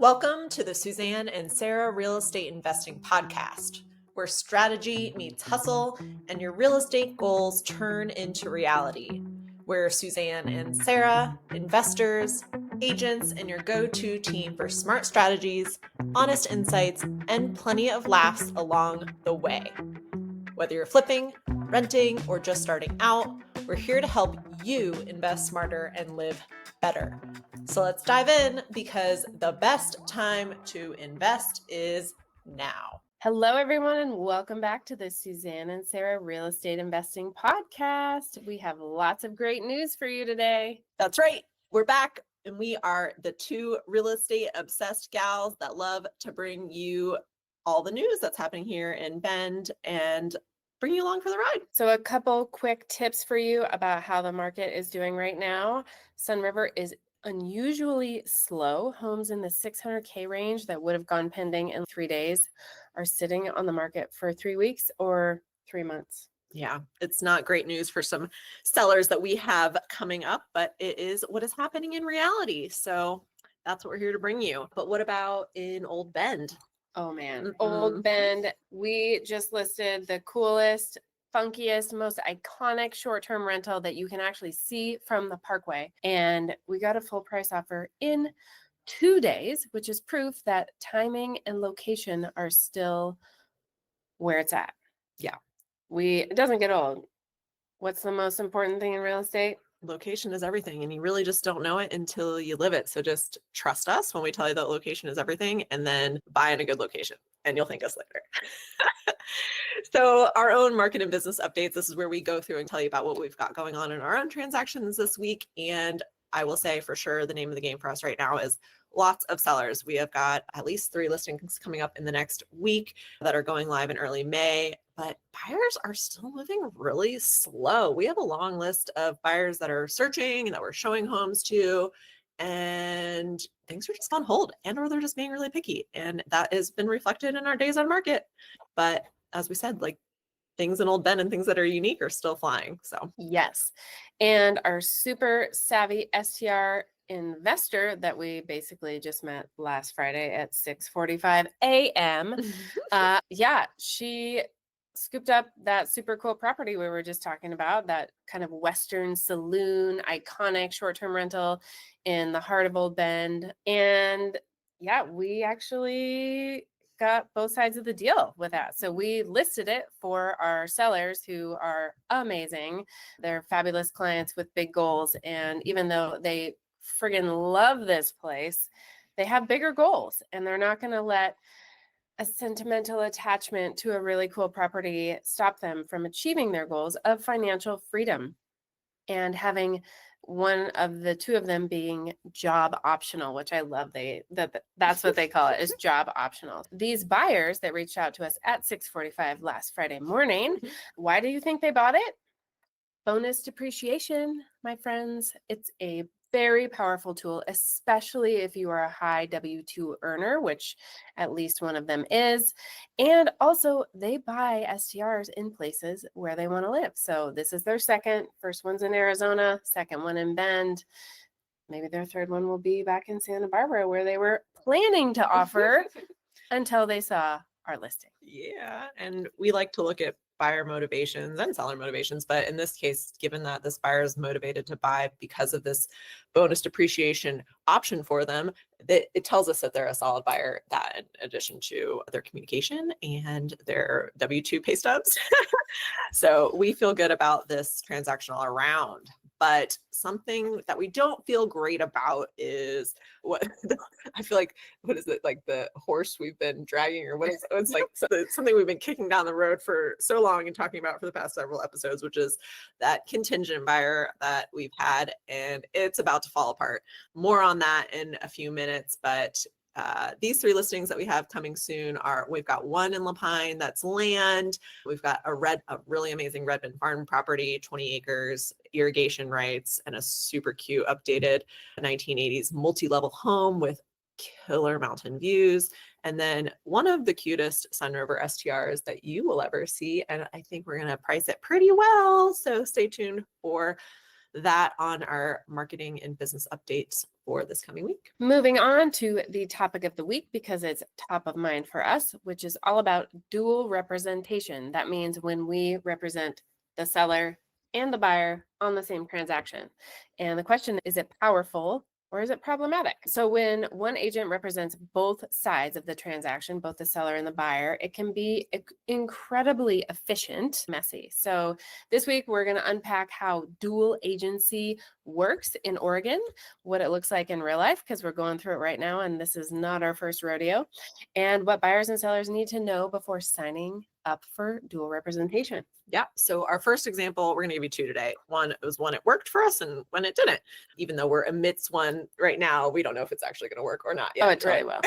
Welcome to the Suzanne and Sarah Real Estate Investing Podcast, where strategy meets hustle and your real estate goals turn into reality. Where Suzanne and Sarah, investors, agents, and your go-to team for smart strategies, honest insights, and plenty of laughs along the way. Whether you're flipping, renting, or just starting out, we're here to help you invest smarter and live better. So let's dive in because the best time to invest is now. Hello, everyone, and welcome back to the Suzanne and Sarah Real Estate Investing Podcast. We have lots of great news for you today. That's right. We're back, and we are the two real estate obsessed gals that love to bring you all the news that's happening here in Bend and bring you along for the ride. So a couple quick tips for you about how the market is doing right now. Sunriver is unusually slow. Homes in the 600K range that would have gone pending in 3 days are sitting on the market for 3 weeks or 3 months. Yeah, it's not great news for some sellers that we have coming up, but it is what is happening in reality. So that's what we're here to bring you. But what about in Old Bend? Oh man, Old Bend. We just listed the coolest, funkiest, most iconic short-term rental that you can actually see from the parkway. And we got a full price offer in 2 days, which is proof that timing and location are still where it's at. Yeah. It doesn't get old. What's the most important thing in real estate? Location is everything, and you really just don't know it until you live it. So just trust us when we tell you that location is everything, and then buy in a good location, and you'll thank us later. So our own market and business updates, this is where we go through and tell you about what we've got going on in our own transactions this week. And I will say for sure the name of the game for us right now is lots of sellers. We have got at least 3 listings coming up in the next week that are going live in early May, but buyers are still moving really slow. We have a long list of buyers that are searching and that we're showing homes to, and things are just on hold, and or they're just being really picky. And that has been reflected in our days on market. But as we said, like things in Old Bend and things that are unique are still flying. So yes. And our super savvy STR investor that we basically just met last Friday at 6:45 a.m. She scooped up that super cool property we were just talking about, that kind of Western saloon, iconic short-term rental in the heart of Old Bend. And yeah, we actually got both sides of the deal with that. So we listed it for our sellers who are amazing. They're fabulous clients with big goals. And even though they friggin' love this place, they have bigger goals, and they're not going to let a sentimental attachment to a really cool property stop them from achieving their goals of financial freedom and having one of the two of them being job optional, which I love. That's what they call it, is job optional. These buyers that reached out to us at 6:45 last Friday morning, why do you think they bought it? Bonus depreciation, my friends. It's a very powerful tool, especially if you are a high W-2 earner, which at least one of them is. And also they buy STRs in places where they want to live. So this is their first one's in Arizona, second one in Bend. Maybe their third one will be back in Santa Barbara, where they were planning to offer until they saw our listing. Yeah. And we like to look at buyer motivations and seller motivations. But in this case, given that this buyer is motivated to buy because of this bonus depreciation option for them, it tells us that they're a solid buyer, that in addition to their communication and their W-2 pay stubs. So we feel good about this transaction all around. But something that we don't feel great about is what I feel like, what is it, like the horse we've been dragging, or what is it? It's like something we've been kicking down the road for so long and talking about for the past several episodes, which is that contingent buyer that we've had, and it's about to fall apart. More on that in a few minutes, but these 3 listings that we have coming soon we've got one in La Pine that's land. We've got a really amazing Redmond farm property, 20 acres, irrigation rights, and a super cute updated 1980s multi-level home with killer mountain views. And then one of the cutest Sunriver STRs that you will ever see. And I think we're going to price it pretty well. So stay tuned for that on our marketing and business updates for this coming week. Moving on to the topic of the week, because it's top of mind for us, which is all about dual representation. That means when we represent the seller and the buyer on the same transaction. And the question, is it powerful or is it problematic? So when one agent represents both sides of the transaction, both the seller and the buyer, it can be incredibly efficient, messy. So this week, we're going to unpack how dual agency works in Oregon, what it looks like in real life, because we're going through it right now, and this is not our first rodeo, and what buyers and sellers need to know before signing up for dual representation. Yeah. So our first example, we're going to give you two today. One, it was when it worked for us and when it didn't. Even though we're amidst one right now, we don't know if it's actually going to work or not yet. Oh, it totally will.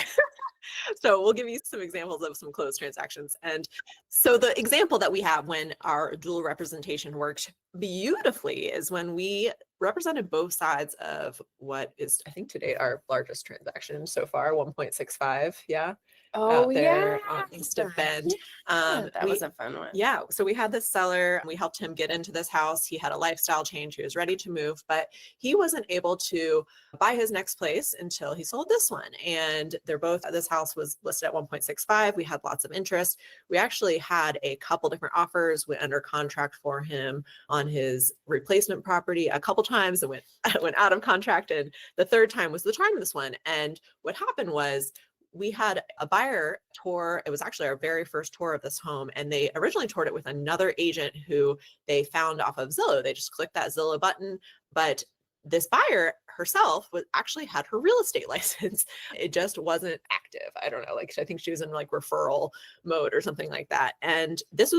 So we'll give you some examples of some closed transactions. And so the example that we have when our dual representation worked beautifully is when we represented both sides of what is, I think today, our largest transaction so far, 1.65. Yeah. Oh, Out there yeah. on East of Bend. That was a fun one. Yeah. So we had this seller and we helped him get into this house. He had a lifestyle change. He was ready to move, but he wasn't able to buy his next place until he sold this one. And this house was listed at 1.65. We had lots of interest. We actually had a couple different offers. Went under contract for him on his replacement property a couple times and went out of contract. And the third time was the time of this one. And what happened was, we had a buyer tour. It was actually our very first tour of this home. And they originally toured it with another agent who they found off of Zillow. They just clicked that Zillow button. But this buyer herself actually had her real estate license. It just wasn't active. I don't know. I think she was in referral mode or something like that. And this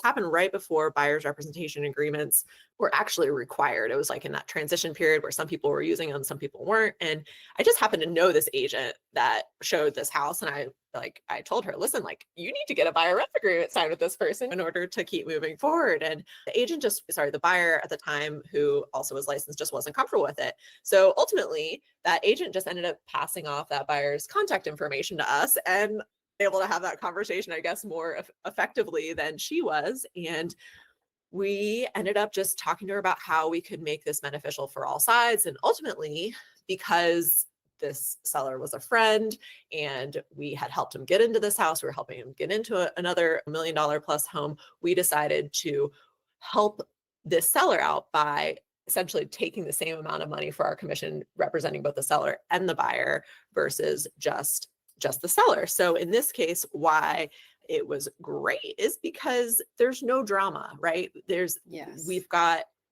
happened right before buyer's representation agreements were actually required. It was in that transition period where some people were using them, some people weren't. And I just happened to know this agent that showed this house. And I told her, listen, you need to get a buyer rep agreement signed with this person in order to keep moving forward. And the buyer at the time, who also was licensed, just wasn't comfortable with it. So ultimately, that agent just ended up passing off that buyer's contact information to us and able to have that conversation, I guess, more effectively than she was. And we ended up just talking to her about how we could make this beneficial for all sides. And ultimately, because this seller was a friend and we had helped him get into this house, we were helping him get into another $1 million plus home, we decided to help this seller out by essentially taking the same amount of money for our commission, representing both the seller and the buyer versus just the seller. So in this case, why it was great is because there's no drama, right? Yes.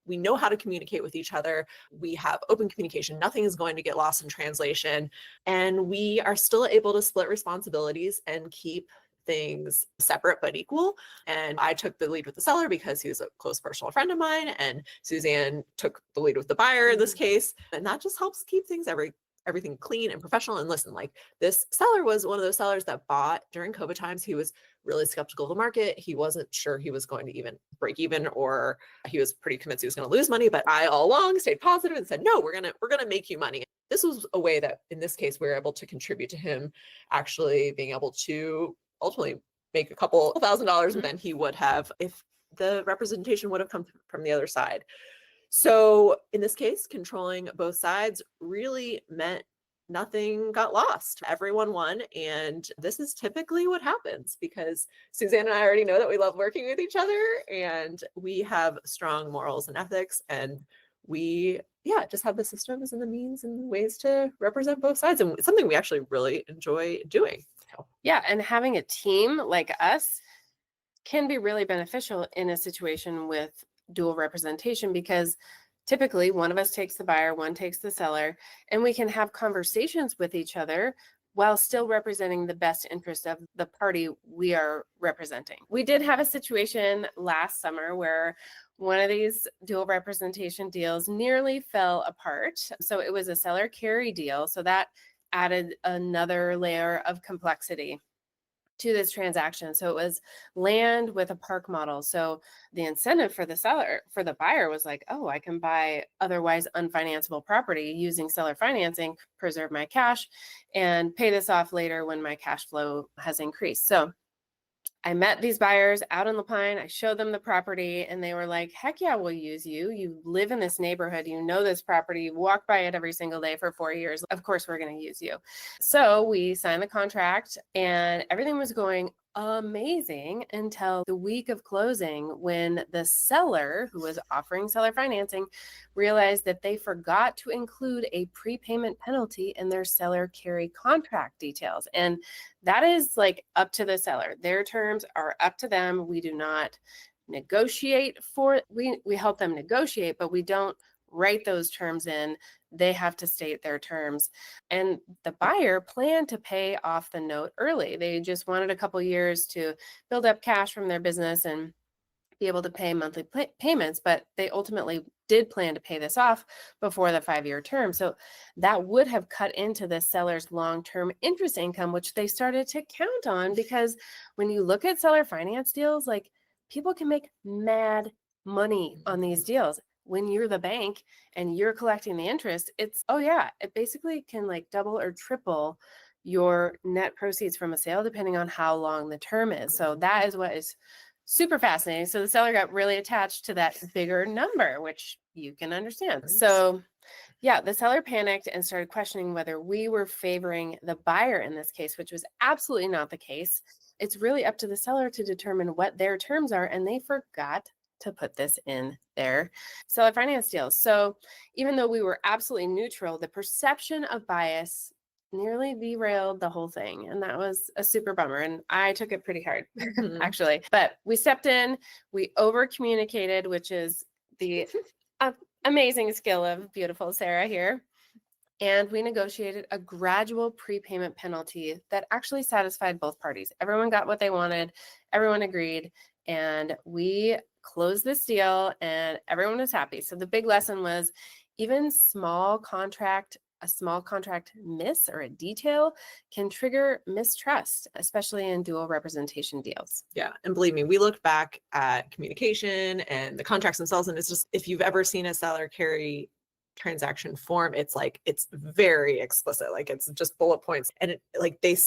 We know how to communicate with each other. We have open communication. Nothing is going to get lost in translation. And we are still able to split responsibilities and keep things separate but equal. And I took the lead with the seller because he was a close personal friend of mine, and Suzanne took the lead with the buyer in this case. And that just helps keep things everything clean and professional. And listen, this seller was one of those sellers that bought during COVID times. He was really skeptical of the market. He wasn't sure he was going to even break even, or he was pretty convinced he was going to lose money. But I all along stayed positive and said, no, we're going to make you money. This was a way that in this case, we were able to contribute to him actually being able to ultimately make a couple $1,000s than he would have if the representation would have come from the other side. So in this case, controlling both sides really meant nothing got lost. Everyone won. And this is typically what happens because Suzanne and I already know that we love working with each other and we have strong morals and ethics. And we, just have the systems and the means and ways to represent both sides. And it's something we actually really enjoy doing. Yeah. And having a team like us can be really beneficial in a situation with dual representation, because typically one of us takes the buyer, one takes the seller, and we can have conversations with each other while still representing the best interest of the party we are representing. We did have a situation last summer where one of these dual representation deals nearly fell apart. So it was a seller carry deal. So that added another layer of complexity to this transaction. So it was land with a park model. So the incentive for the buyer was oh, I can buy otherwise unfinanceable property using seller financing, preserve my cash, and pay this off later when my cash flow has increased. So I met these buyers out in La Pine. I showed them the property and they were like, heck yeah, we'll use you. You live in this neighborhood. You know this property. You walk by it every single day for 4 years. Of course, we're going to use you. So we signed the contract and everything was going amazing until the week of closing when the seller, who was offering seller financing, realized that they forgot to include a prepayment penalty in their seller carry contract details. And that is like up to the seller. Their terms are up to them. We do not negotiate we help them negotiate, but we don't write those terms in. They have to state their terms. And the buyer planned to pay off the note early. They just wanted a couple years to build up cash from their business and be able to pay monthly payments, but they ultimately did plan to pay this off before the 5-year term. So that would have cut into the seller's long-term interest income, which they started to count on, because when you look at seller finance deals, like, people can make mad money on these deals. When you're the bank and you're collecting the interest, it's, oh yeah, it basically can like double or triple your net proceeds from a sale, depending on how long the term is. So that is what is super fascinating. So the seller got really attached to that bigger number, which you can understand. So yeah, the seller panicked and started questioning whether we were favoring the buyer in this case, which was absolutely not the case. It's really up to the seller to determine what their terms are, and they forgot to put this in their seller finance deals. So even though we were absolutely neutral, the perception of bias nearly derailed the whole thing. And that was a super bummer. And I took it pretty hard, actually. But we stepped in, we over communicated, which is the amazing skill of beautiful Sarah here. And we negotiated a gradual prepayment penalty that actually satisfied both parties. Everyone got what they wanted, everyone agreed, and we closed this deal and everyone was happy. So the big lesson was, even a small contract miss or a detail can trigger mistrust, especially in dual representation deals. Yeah. And believe me, we looked back at communication and the contracts themselves, and it's just, if you've ever seen a seller carry transaction form, it's like, it's very explicit. Like, it's just bullet points. And it, like, they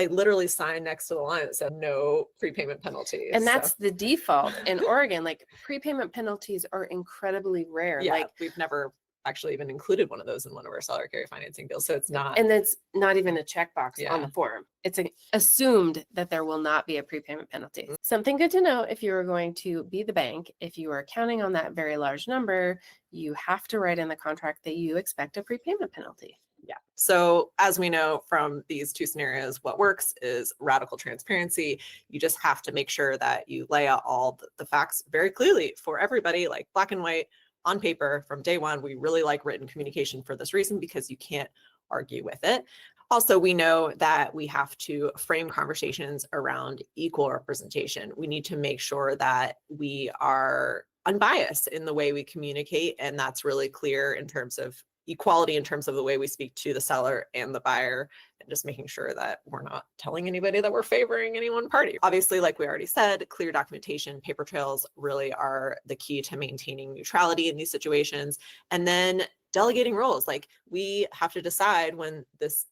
literally sign next to the line that said no prepayment penalties. And that's the default in Oregon. Like, prepayment penalties are incredibly rare. Yeah, like, we've never actually even included one of those in one of our seller carry financing deals. So it's not. And it's not even a checkbox on the form. It's assumed that there will not be a prepayment penalty. Something good to know if you are going to be the bank, if you are counting on that very large number, you have to write in the contract that you expect a prepayment penalty. Yeah. So as we know from these two scenarios, what works is radical transparency. You just have to make sure that you lay out all the facts very clearly for everybody, like black and white on paper from day one. We really like written communication for this reason, because you can't argue with it. Also, we know that we have to frame conversations around equal representation. We need to make sure that we are unbiased in the way we communicate, and that's really clear in terms of equality, in terms of the way we speak to the seller and the buyer, and just making sure that we're not telling anybody that we're favoring any one party. Obviously, like we already said, clear documentation, paper trails really are the key to maintaining neutrality in these situations. And then delegating roles. Like, we have to decide when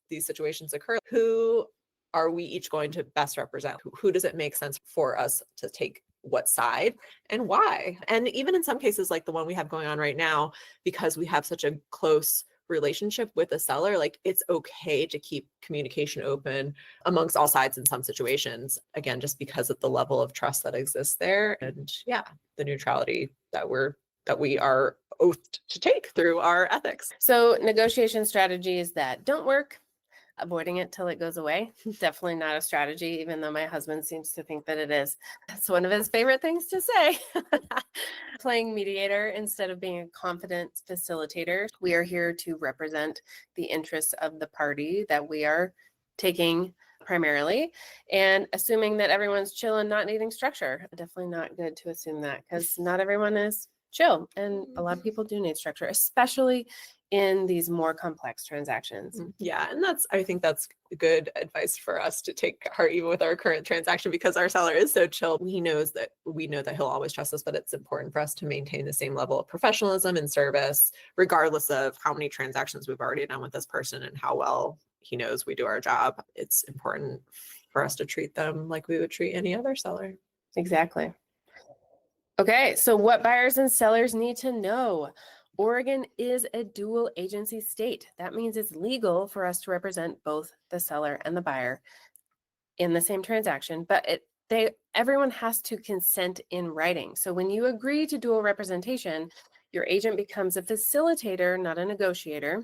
these situations occur, who are we each going to best represent? Who does it make sense for us to take what side and why? And even in some cases, like the one we have going on right now, because we have such a close relationship with the seller, like, it's okay to keep communication open amongst all sides in some situations, again, just because of the level of trust that exists there, and yeah, the neutrality that we are oathed to take through our ethics. So negotiation strategies that don't work, avoiding it till it goes away. Definitely not a strategy, even though my husband seems to think that it is. That's one of his favorite things to say. Playing mediator instead of being a confident facilitator. We are here to represent the interests of the party that we are taking primarily, and assuming that everyone's chill and not needing structure. Definitely not good to assume that, because not everyone is chill, and a lot of people do need structure, especially in these more complex transactions. Yeah. And I think that's good advice for us to take heart, even with our current transaction, because our seller is so chill. We know that he'll always trust us, but it's important for us to maintain the same level of professionalism and service, regardless of how many transactions we've already done with this person and how well he knows we do our job. It's important for us to treat them like we would treat any other seller. Exactly. Okay, so what buyers and sellers need to know. Oregon is a dual agency state. That means it's legal for us to represent both the seller and the buyer in the same transaction, but everyone has to consent in writing. So when you agree to dual representation, your agent becomes a facilitator, not a negotiator.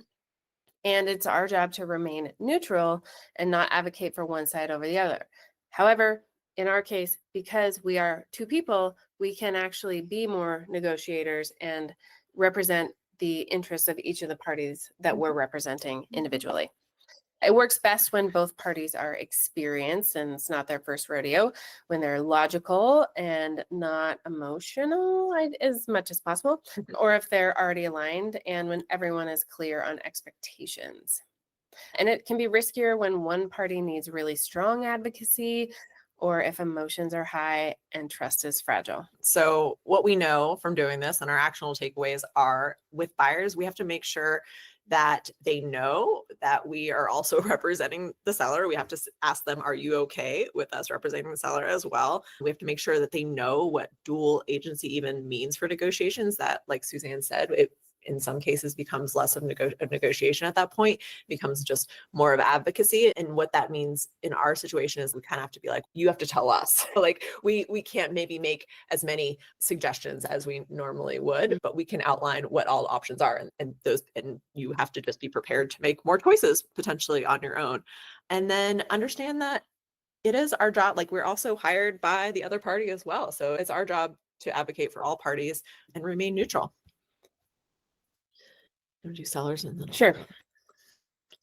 And it's our job to remain neutral and not advocate for one side over the other. However, in our case, because we are two people, we can actually be more negotiators and represent the interests of each of the parties that we're representing individually. It works best when both parties are experienced and it's not their first rodeo, when they're logical and not emotional as much as possible, or if they're already aligned and when everyone is clear on expectations. And it can be riskier when one party needs really strong advocacy or if emotions are high and trust is fragile. So what we know from doing this and our actionable takeaways are with buyers, we have to make sure that they know that we are also representing the seller. We have to ask them, are you okay with us representing the seller as well? We have to make sure that they know what dual agency even means for negotiations. That, like Suzanne said, it in some cases becomes less of a negotiation at that point, becomes just more of advocacy. And what that means in our situation is we kind of have to be like, you have to tell us. Like we can't maybe make as many suggestions as we normally would, but we can outline what all the options are. And you have to just be prepared to make more choices potentially on your own. And then understand that it is our job. Like we're also hired by the other party as well. So it's our job to advocate for all parties and remain neutral. Do sellers and then Sure.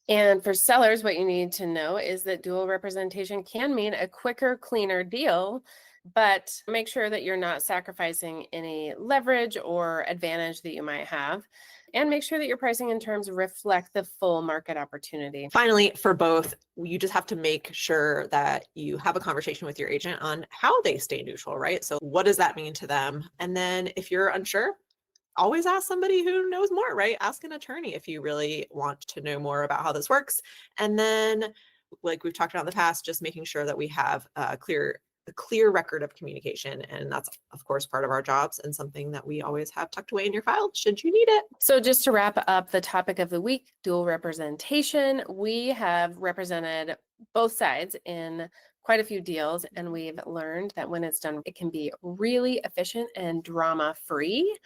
And for sellers, what you need to know is that dual representation can mean a quicker, cleaner deal, but make sure that you're not sacrificing any leverage or advantage that you might have. And make sure that your pricing and terms reflect the full market opportunity. Finally, for both, you just have to make sure that you have a conversation with your agent on how they stay neutral, right? So what does that mean to them? And then if you're unsure, always ask somebody who knows more, right? Ask an attorney if you really want to know more about how this works. And then, like we've talked about in the past, just making sure that we have a clear record of communication. And that's, of course, part of our jobs and something that we always have tucked away in your file should you need it. So just to wrap up the topic of the week, dual representation, we have represented both sides in quite a few deals, and we've learned that when it's done, it can be really efficient and drama-free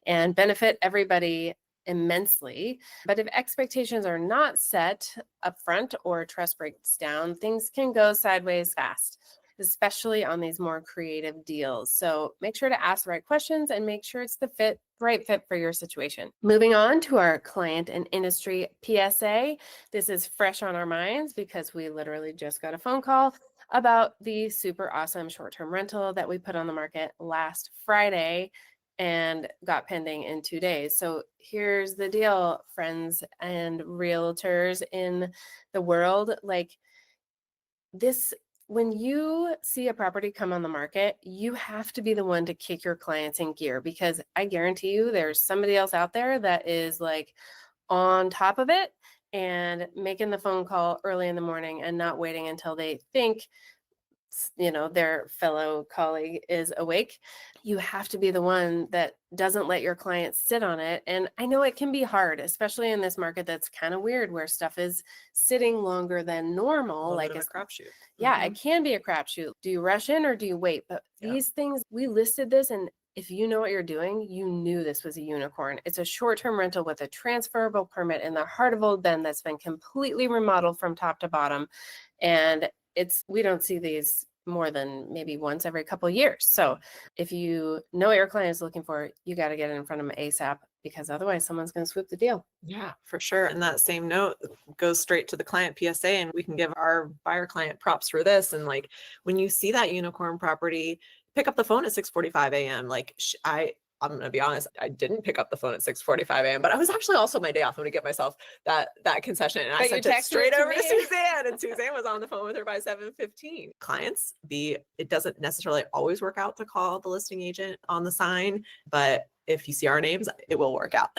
and benefit everybody immensely. But if expectations are not set upfront or trust breaks down, things can go sideways fast, especially on these more creative deals. So make sure to ask the right questions and make sure it's the right fit for your situation. Moving on to our client and industry PSA. This is fresh on our minds because we literally just got a phone call about the super awesome short-term rental that we put on the market last Friday and got pending in 2 days. So here's the deal, friends and realtors in the world. Like this, when you see a property come on the market, you have to be the one to kick your clients in gear, because I guarantee you there's somebody else out there that is like on top of it and making the phone call early in the morning and not waiting until they think their fellow colleague is awake. You have to be the one that doesn't let your clients sit on it. And I know it can be hard, especially in this market that's kind of weird, where stuff is sitting longer than normal. Like a crapshoot. Yeah, it can be a crapshoot. Do you rush in or do you wait? But these things, we listed this, and if you know what you're doing, you knew this was a unicorn. It's a short-term rental with a transferable permit in the heart of Old Bend that's been completely remodeled from top to bottom. And we don't see these more than maybe once every couple of years. So if you know what your client is looking for, you got to get it in front of them ASAP, because otherwise someone's going to swoop the deal. Yeah, for sure. And that same note goes straight to the client PSA, and we can give our buyer client props for this. And like, when you see that unicorn property, pick up the phone at 6:45 a.m. Like I'm going to be honest, I didn't pick up the phone at 6:45 a.m., but I was actually also my day off. I'm going to give myself that concession. And I sent it straight over to Suzanne, and Suzanne was on the phone with her by 7:15. Clients, it doesn't necessarily always work out to call the listing agent on the sign, but if you see our names, it will work out.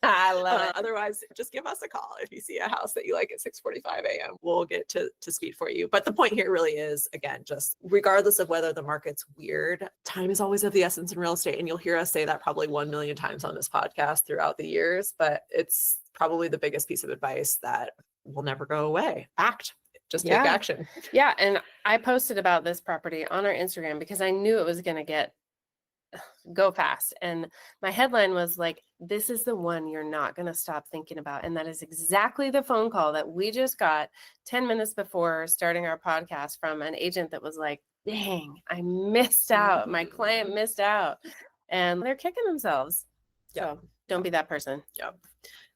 I love it. Otherwise, just give us a call. If you see a house that you like at 6:45 a.m., we'll get to speed for you. But the point here really is, again, just regardless of whether the market's weird, time is always of the essence in real estate. And you'll hear us say that probably 1 million times on this podcast throughout the years, but it's probably the biggest piece of advice that will never go away. Act. Just take action. Yeah. And I posted about this property on our Instagram because I knew it was going to go fast. And my headline was like, this is the one you're not going to stop thinking about. And that is exactly the phone call that we just got 10 minutes before starting our podcast from an agent that was like, dang, I missed out. My client missed out. And they're kicking themselves. So don't be that person. Yeah.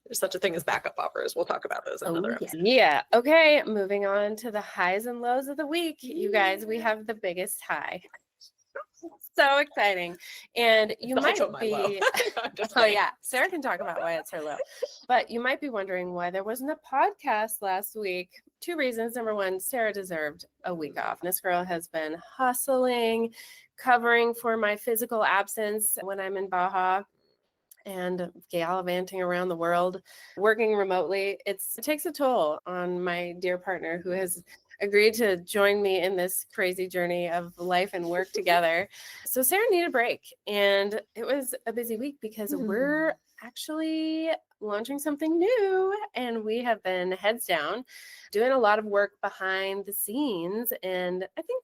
There's such a thing as backup offers. We'll talk about those in another episode. Yeah. Okay. Moving on to the highs and lows of the week. You guys, we have the biggest high. So exciting. And you might be, oh yeah, Sarah can talk about why it's her low, but you might be wondering why there wasn't a podcast last week. 2 reasons. Number one, Sarah deserved a week off. This girl has been hustling, covering for my physical absence when I'm in Baja and gallivanting around the world, working remotely. It takes a toll on my dear partner who has agreed to join me in this crazy journey of life and work together. So Sarah needed a break, and it was a busy week because we're actually launching something new, and we have been heads down doing a lot of work behind the scenes, and I think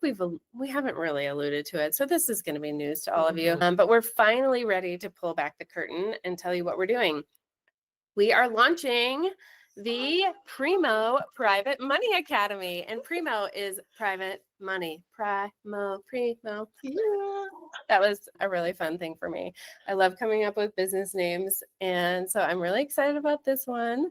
we haven't really alluded to it, so this is going to be news to all of you, but we're finally ready to pull back the curtain and tell you what we're doing. We are launching the Primo Private Money Academy, and Primo is private money. Primo. That was a really fun thing for me. I love coming up with business names, and so I'm really excited about this one.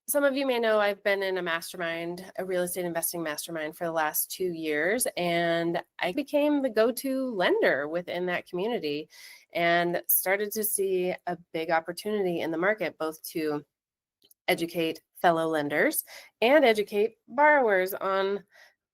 Some of you may know I've been in a mastermind, a real estate investing mastermind for the last 2 years, and I became the go-to lender within that community and started to see a big opportunity in the market, both to educate fellow lenders and educate borrowers on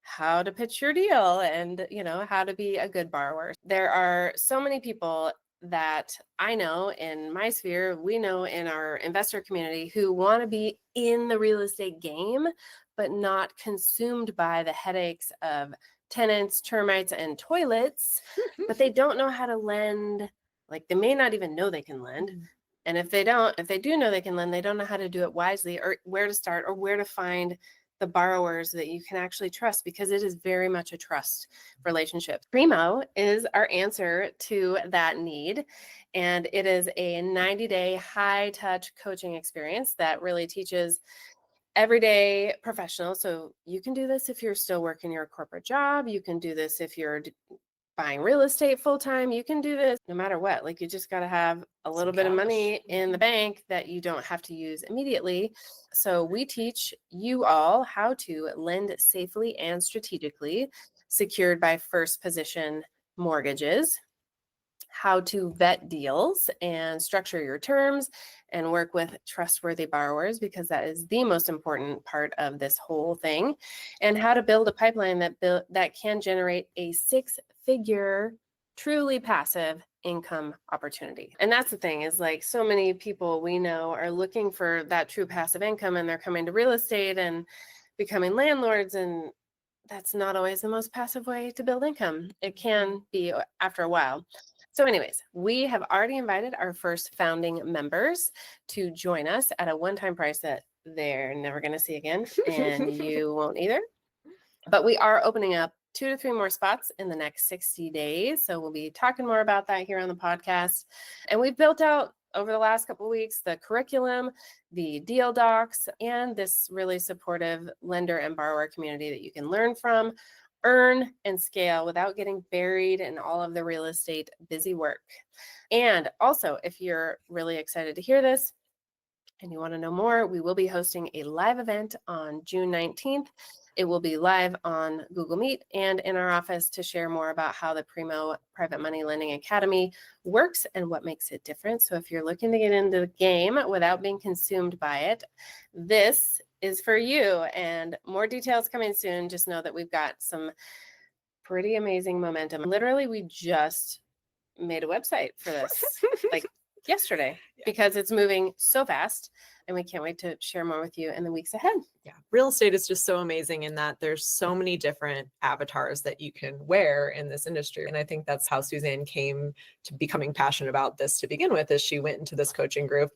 how to pitch your deal and, how to be a good borrower. There are so many people that I know in my sphere, we know in our investor community, who want to be in the real estate game, but not consumed by the headaches of tenants, termites, and toilets, but they don't know how to lend. Like, they may not even know they can lend. And if they do know they can lend, they don't know how to do it wisely, or where to start, or where to find the borrowers that you can actually trust, because it is very much a trust relationship. Primo is our answer to that need. And it is a 90-day high-touch coaching experience that really teaches everyday professionals. So you can do this if you're still working your corporate job. You can do this if you're buying real estate full-time. You can do this no matter what. Like, you just got to have a little bit of money in the bank that you don't have to use immediately. So we teach you all how to lend safely and strategically, secured by first position mortgages, how to vet deals and structure your terms and work with trustworthy borrowers, because that is the most important part of this whole thing, and how to build a pipeline that can generate a 6-figure, truly passive income opportunity. And that's the thing, is like, so many people we know are looking for that true passive income, and they're coming to real estate and becoming landlords, and that's not always the most passive way to build income. It can be after a while. So anyways, we have already invited our first founding members to join us at a one-time price that they're never going to see again, and you won't either. But we are opening up 2 to 3 more spots in the next 60 days. So we'll be talking more about that here on the podcast. And we've built out over the last couple of weeks the curriculum, the deal docs, and this really supportive lender and borrower community that you can learn from, earn, and scale without getting buried in all of the real estate busy work. And also, if you're really excited to hear this and you want to know more, we will be hosting a live event on June 19th. It will be live on Google Meet and in our office to share more about how the Primo Private Money Lending Academy works and what makes it different. So if you're looking to get into the game without being consumed by it, this is for you. And more details coming soon. Just know that we've got some pretty amazing momentum. Literally, we just made a website for this like yesterday Yeah. because it's moving so fast, and we can't wait to share more with you in the weeks ahead. Yeah. Real estate is just so amazing in that there's so many different avatars that you can wear in this industry. And I think that's how Suzanne came to becoming passionate about this to begin with, is she went into this coaching group,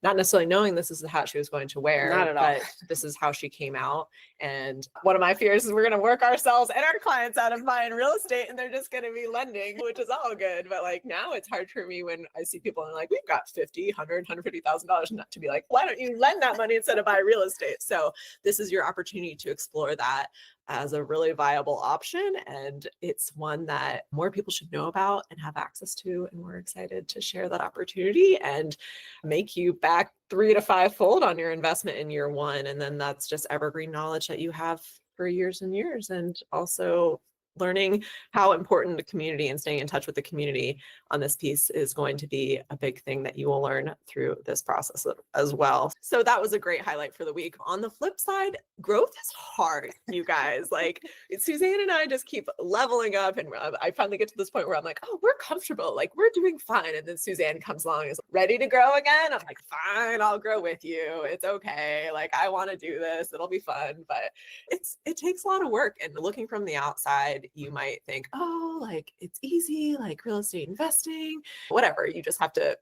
not necessarily knowing this is the hat she was going to wear, Not at all. but this is how she came out. And one of my fears is we're going to work ourselves and our clients out of buying real estate, and they're just going to be lending, which is all good. But like now it's hard for me when I see people and like, we've got $50, $100, $150,000, not to be like, why don't you lend that money instead of buy real estate? So this is your opportunity to explore that as a really viable option. And it's one that more people should know about and have access to. And we're excited to share that opportunity and make you back 3 to 5-fold on your investment in year one. And then that's just evergreen knowledge that you have for years and years. And also learning how important the community and staying in touch with the community on this piece is going to be a big thing that you will learn through this process as well. So that was a great highlight for the week. On the flip side, growth is hard, you guys. Like Suzanne and I just keep leveling up, and I finally get to this point where I'm like, oh, we're comfortable, like we're doing fine. And then Suzanne comes along and is ready to grow again. I'm like, fine, I'll grow with you. It's okay. Like I want to do this. It'll be fun, but it takes a lot of work. And looking from the outside, you might think, oh, like it's easy, like real estate investing, whatever. You just have to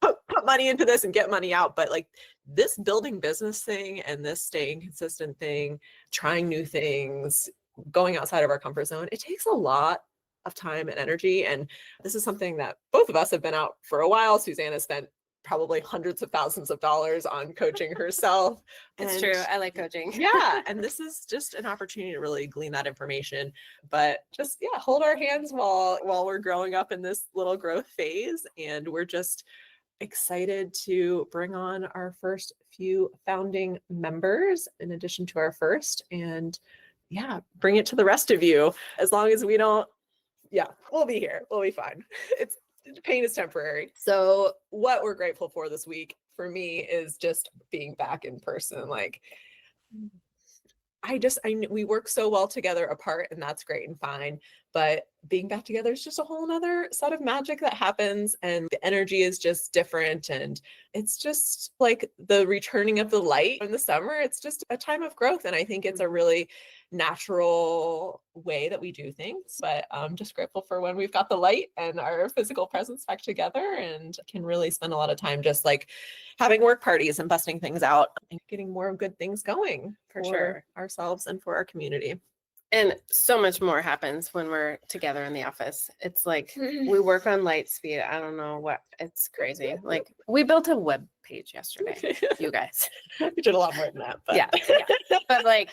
put money into this and get money out. But like this building business thing and this staying consistent thing, trying new things, going outside of our comfort zone, it takes a lot of time and energy. And this is something that both of us have been out for a while. Suzanne has spent probably hundreds of thousands of dollars on coaching herself. It's true. I like coaching. Yeah. And this is just an opportunity to really glean that information, but just, hold our hands while we're growing up in this little growth phase. And we're just excited to bring on our first few founding members in addition to our first, and bring it to the rest of you. As long as we don't, we'll be here. We'll be fine. Pain is temporary. So what we're grateful for this week for me is just being back in person. Like we work so well together apart, and that's great and fine. But being back together is just a whole nother set of magic that happens, and the energy is just different. And it's just like the returning of the light in the summer. It's just a time of growth. And I think it's a really natural way that we do things. But I'm just grateful for when we've got the light and our physical presence back together, and can really spend a lot of time just like having work parties and busting things out and getting more good things going For sure. ourselves and for our community. And so much more happens when we're together in the office. It's like we work on light speed. I don't know what, it's crazy. Like we built a web page yesterday, you guys. We did a lot more than that. But. Yeah. But like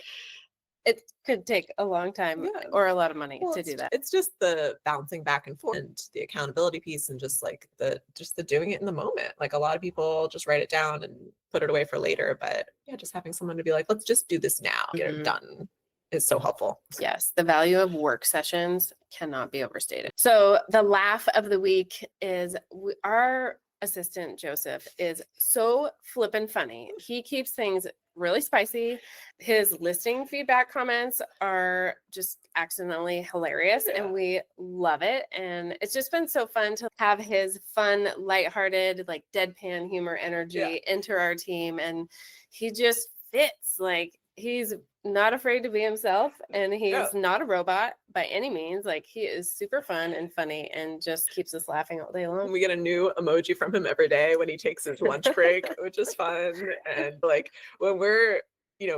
it could take a long time or a lot of money to do that. It's just the bouncing back and forth and the accountability piece, and just like the doing it in the moment. Like a lot of people just write it down and put it away for later. But just having someone to be like, let's just do this now, get it done, is so helpful. Yes, the value of work sessions cannot be overstated. So the laugh of the week is our assistant Joseph is so flippin' funny. He keeps things really spicy. His listing feedback comments are just accidentally hilarious, and we love it. And it's just been so fun to have his fun, lighthearted, like deadpan humor energy enter our team. And he just fits. Like he's not afraid to be himself, and he's not a robot by any means. Like he is super fun and funny and just keeps us laughing all day long. We get a new emoji from him every day when he takes his lunch break, which is fun. And like when we're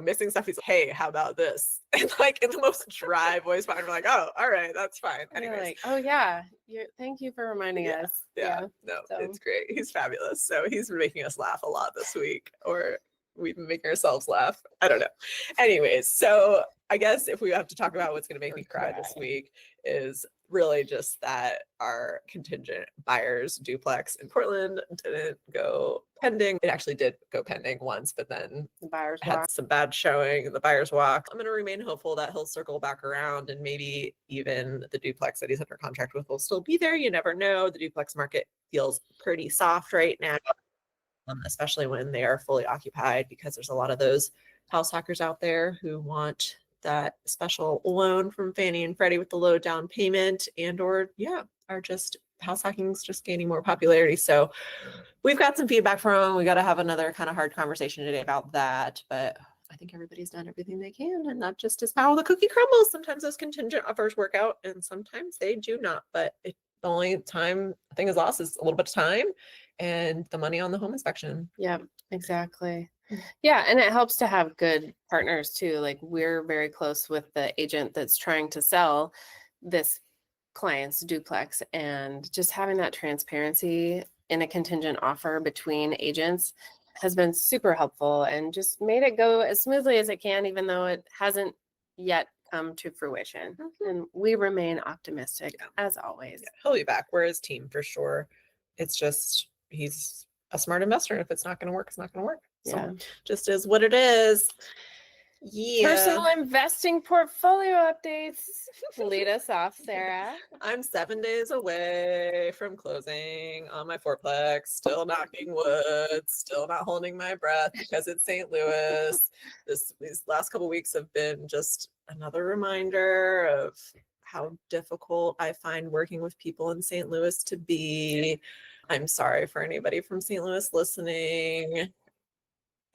missing stuff, he's like, hey, how about this? And like in the most dry voice fine, we're like, oh, all right, that's fine. Anyways. Like, oh yeah, thank you for reminding us. No, it's great. He's fabulous. So he's been making us laugh a lot this week, or we've been making ourselves laugh. I don't know. Anyways, so I guess if we have to talk about what's going to make me cry this week is really just that our contingent buyers duplex in Portland didn't go pending. It actually did go pending once, but then the buyers had some bad showing in the buyer's walk. I'm going to remain hopeful that he'll circle back around, and maybe even the duplex that he's under contract with will still be there. You never know. The duplex market feels pretty soft right now. Especially when they are fully occupied, because there's a lot of those house hackers out there who want that special loan from Fannie and Freddie with the low down payment, and or are just house hacking is just gaining more popularity. So we've got some feedback from them. We got to have another kind of hard conversation today about that. But I think everybody's done everything they can. And that just is how the cookie crumbles. Sometimes those contingent offers work out and sometimes they do not. But the only time a thing is lost is a little bit of time and the money on the home inspection. Yeah, exactly. Yeah, and it helps to have good partners too. Like we're very close with the agent that's trying to sell this client's duplex, and just having that transparency in a contingent offer between agents has been super helpful and just made it go as smoothly as it can, even though it hasn't yet come to fruition. And we remain optimistic as always. Yeah, he'll be back. We're his team for sure. It's just, he's a smart investor. And if it's not going to work, it's not going to work. So Yeah. just is what it is. Yeah. Personal investing portfolio updates. Lead us off, Sarah. I'm 7 days away from closing on my fourplex, still knocking wood, still not holding my breath because it's St. Louis. These last couple weeks have been just another reminder of how difficult I find working with people in St. Louis to be. I'm sorry for anybody from St. Louis listening.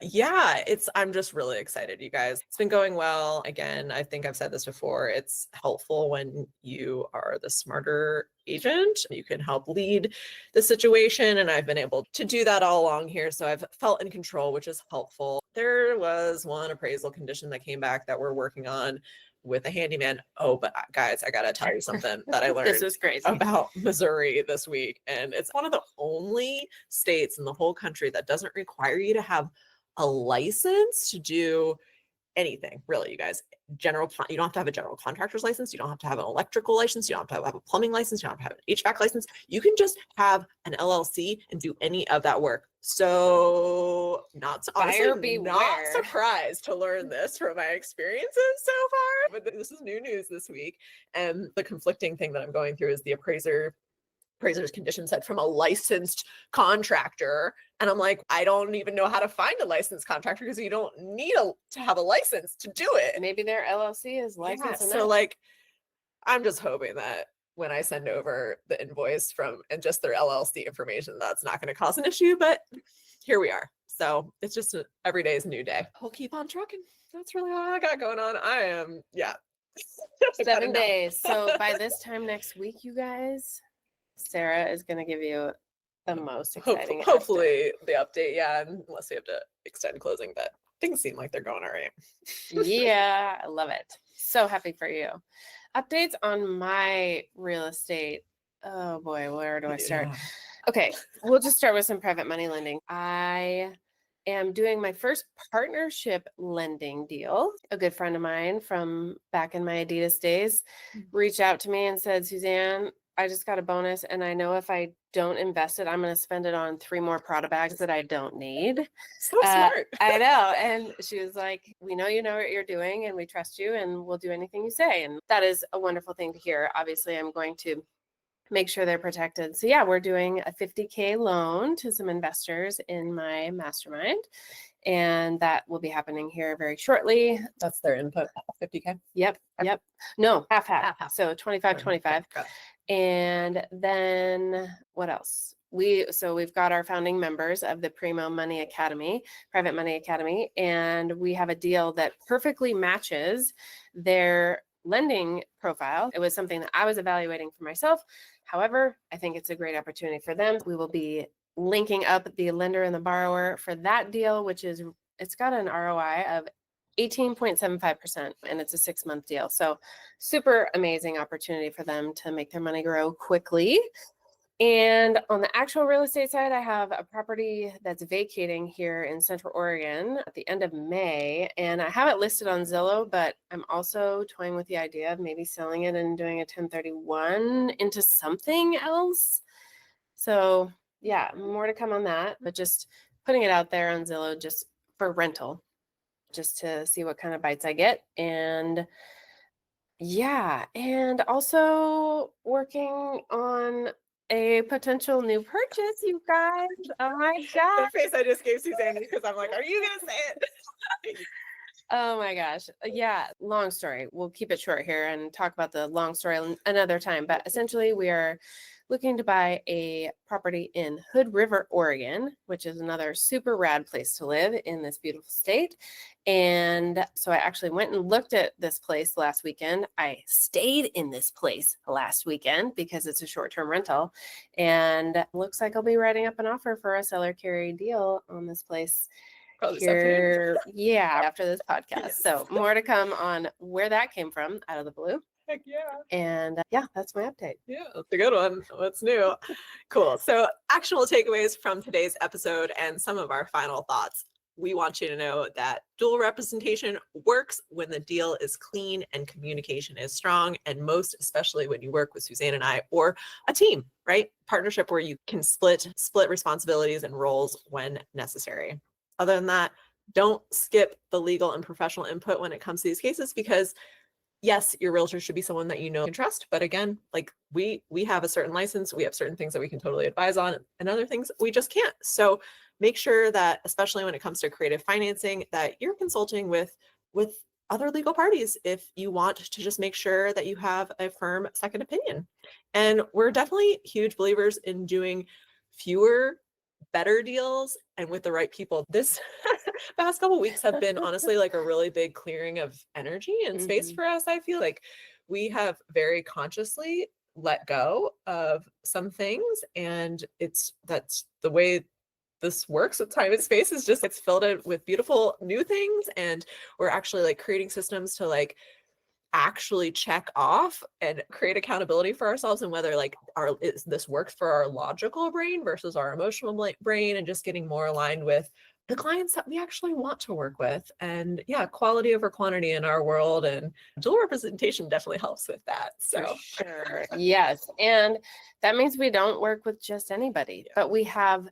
Yeah, I'm just really excited, you guys. It's been going well. Again, I think I've said this before. It's helpful when you are the smarter agent. You can help lead the situation. And I've been able to do that all along here. So I've felt in control, which is helpful. There was one appraisal condition that came back that we're working on with a handyman. Oh, but guys, I got to tell you something that I learned This was crazy about Missouri this week. And it's one of the only states in the whole country that doesn't require you to have a license to do anything, really, you guys. You don't have to have a general contractor's license. You don't have to have an electrical license. You don't have to have a plumbing license. You don't have to have an HVAC license. You can just have an LLC and do any of that work. So not surprised to learn this from my experiences so far. But this is new news this week. And the conflicting thing that I'm going through is the appraiser's condition set from a licensed contractor. And I'm like, I don't even know how to find a licensed contractor because you don't need to have a license to do it. Maybe their LLC is licensed. Yeah, so like, I'm just hoping that when I send over the invoice and just their LLC information, that's not going to cause an issue, but here we are. So it's just every day is a new day. We'll keep on trucking. That's really all I got going on. I am, 7 days. So by this time next week, you guys, Sarah is going to give you the most exciting hopefully the update, unless we have to extend closing, but things seem like they're going all right. Yeah, I love it. So happy for you. Updates on my real estate. Oh boy, where do I start? Yeah. Okay, we'll just start with some private money lending. I am doing my first partnership lending deal. A good friend of mine from back in my Adidas days reached out to me and said, Suzanne, I just got a bonus and I know if I don't invest it, I'm going to spend it on 3 more Prada bags that I don't need. So smart. I know. And she was like, we know you know what you're doing and we trust you and we'll do anything you say. And that is a wonderful thing to hear. Obviously, I'm going to make sure they're protected. So yeah, we're doing a $50K loan to some investors in my mastermind. And that will be happening here very shortly. That's their input, $50K? Yep. No, half. So 25. Okay. And then what else? We've got our founding members of the Primo Money Academy, Private Money Academy, and we have a deal that perfectly matches their lending profile. It was something that I was evaluating for myself. However, I think it's a great opportunity for them. We will be linking up the lender and the borrower for that deal, it's got an ROI of 18.75%, and it's a 6-month deal. So super amazing opportunity for them to make their money grow quickly. And on the actual real estate side, I have a property that's vacating here in Central Oregon at the end of May. And I have it listed on Zillow, but I'm also toying with the idea of maybe selling it and doing a 1031 into something else. So yeah, more to come on that, but just putting it out there on Zillow just for rental, just to see what kind of bites I get. And yeah, and also working on a potential new purchase, you guys. Oh my God. The face I just gave Suzanne because I'm like, are you going to say it? Oh my gosh. Yeah. Long story. We'll keep it short here and talk about the long story another time. But essentially, we are looking to buy a property in Hood River, Oregon, which is another super rad place to live in this beautiful state. And so I actually went and looked at this place last weekend. I stayed in this place last weekend because it's a short-term rental. And looks like I'll be writing up an offer for a seller carry deal on this place Probably this afternoon. yeah, after this podcast. Yes. So more to come on where that came from out of the blue. Heck yeah. And yeah, that's my update. Yeah, that's a good one. What's new? Cool. So, actionable takeaways from today's episode and some of our final thoughts. We want you to know that dual representation works when the deal is clean and communication is strong, and most especially when you work with Suzanne and I or a team, right? Partnership where you can split responsibilities and roles when necessary. Other than that, don't skip the legal and professional input when it comes to these cases, because yes, your realtor should be someone that you know and trust. But again, like we have a certain license, we have certain things that we can totally advise on, and other things we just can't. So make sure that, especially when it comes to creative financing, that you're consulting with other legal parties if you want to just make sure that you have a firm second opinion. And we're definitely huge believers in doing fewer, better deals and with the right people. This past couple weeks have been honestly like a really big clearing of energy and space for us. I feel like we have very consciously let go of some things, and that's the way this works with time and space, is just it's filled in with beautiful new things, and we're actually like creating systems to like actually check off and create accountability for ourselves, and whether like this works for our logical brain versus our emotional brain, and just getting more aligned with the clients that we actually want to work with. And yeah, quality over quantity in our world, and dual representation definitely helps with that. So for sure. Yes. And that means we don't work with just anybody, but we have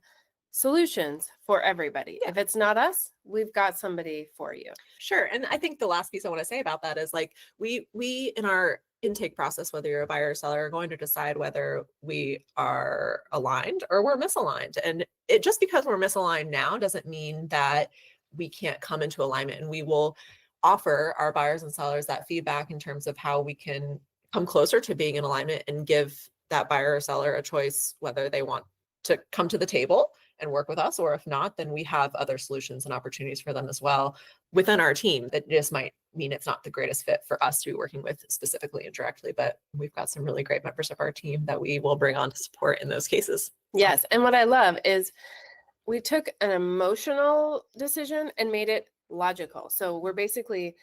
solutions for everybody. If it's not us, we've got somebody for you. Sure. And I think the last piece I want to say about that is like we in our intake process, whether you're a buyer or seller, are going to decide whether we are aligned or we're misaligned. And it just because we're misaligned now doesn't mean that we can't come into alignment. And we will offer our buyers and sellers that feedback in terms of how we can come closer to being in alignment, and give that buyer or seller a choice whether they want to come to the table and work with us, or if not, then we have other solutions and opportunities for them as well within our team. That just might mean it's not the greatest fit for us to be working with specifically and directly, but we've got some really great members of our team that we will bring on to support in those cases. Yes. And what I love is we took an emotional decision and made it logical. So we're basically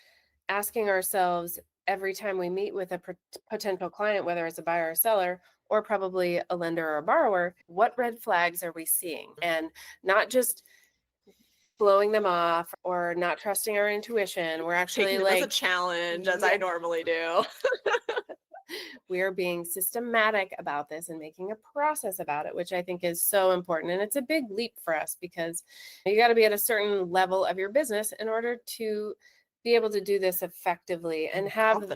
asking ourselves every time we meet with a potential client, whether it's a buyer or seller, or probably a lender or a borrower, what red flags are we seeing? And not just blowing them off or not trusting our intuition. We're actually taking like it as a challenge, as I normally do. We are being systematic about this and making a process about it, which I think is so important. And it's a big leap for us, because you got to be at a certain level of your business in order to be able to do this effectively and have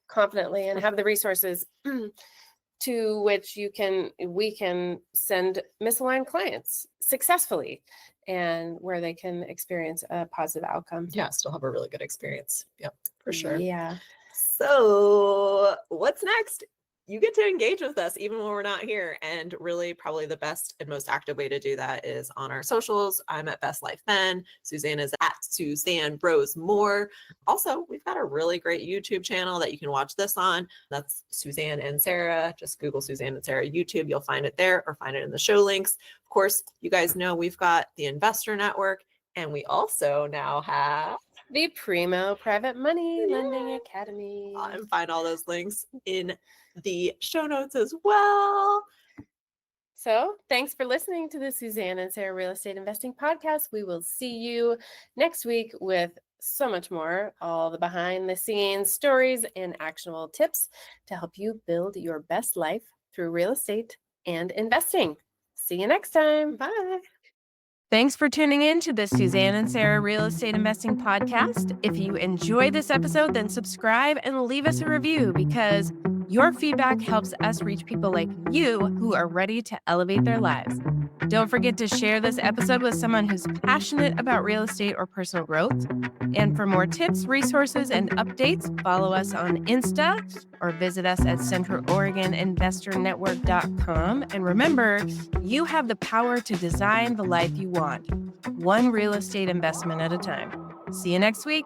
confidently and have the resources to which we can send misaligned clients successfully, and where they can experience a positive outcome. Yeah, still have a really good experience. Yep, for sure. Yeah. So what's next? You get to engage with us even when we're not here. And really probably the best and most active way to do that is on our socials. I'm at Best Life Ben. Suzanne is at Suzanne Bros More. Also, we've got a really great YouTube channel that you can watch this on. That's Suzanne and Sarah. Just Google Suzanne and Sarah YouTube. You'll find it there, or find it in the show links. Of course, you guys know we've got the Investor Network, and we also now have the Primo Private Money Lending Academy. And find all those links in the show notes as well. So thanks for listening to the Suzanne and Sarah Real Estate Investing Podcast. We will see you next week with so much more, all the behind the scenes stories and actionable tips to help you build your best life through real estate and investing. See you next time. Bye. Thanks for tuning in to the Suzanne and Sarah Real Estate Investing Podcast. If you enjoyed this episode, then subscribe and leave us a review, because Your feedback helps us reach people like you who are ready to elevate their lives. Don't forget to share this episode with someone who's passionate about real estate or personal growth. And for more tips, resources, and updates, follow us on Insta or visit us at CentralOregonInvestorNetwork.com. And remember, you have the power to design the life you want, one real estate investment at a time. See you next week.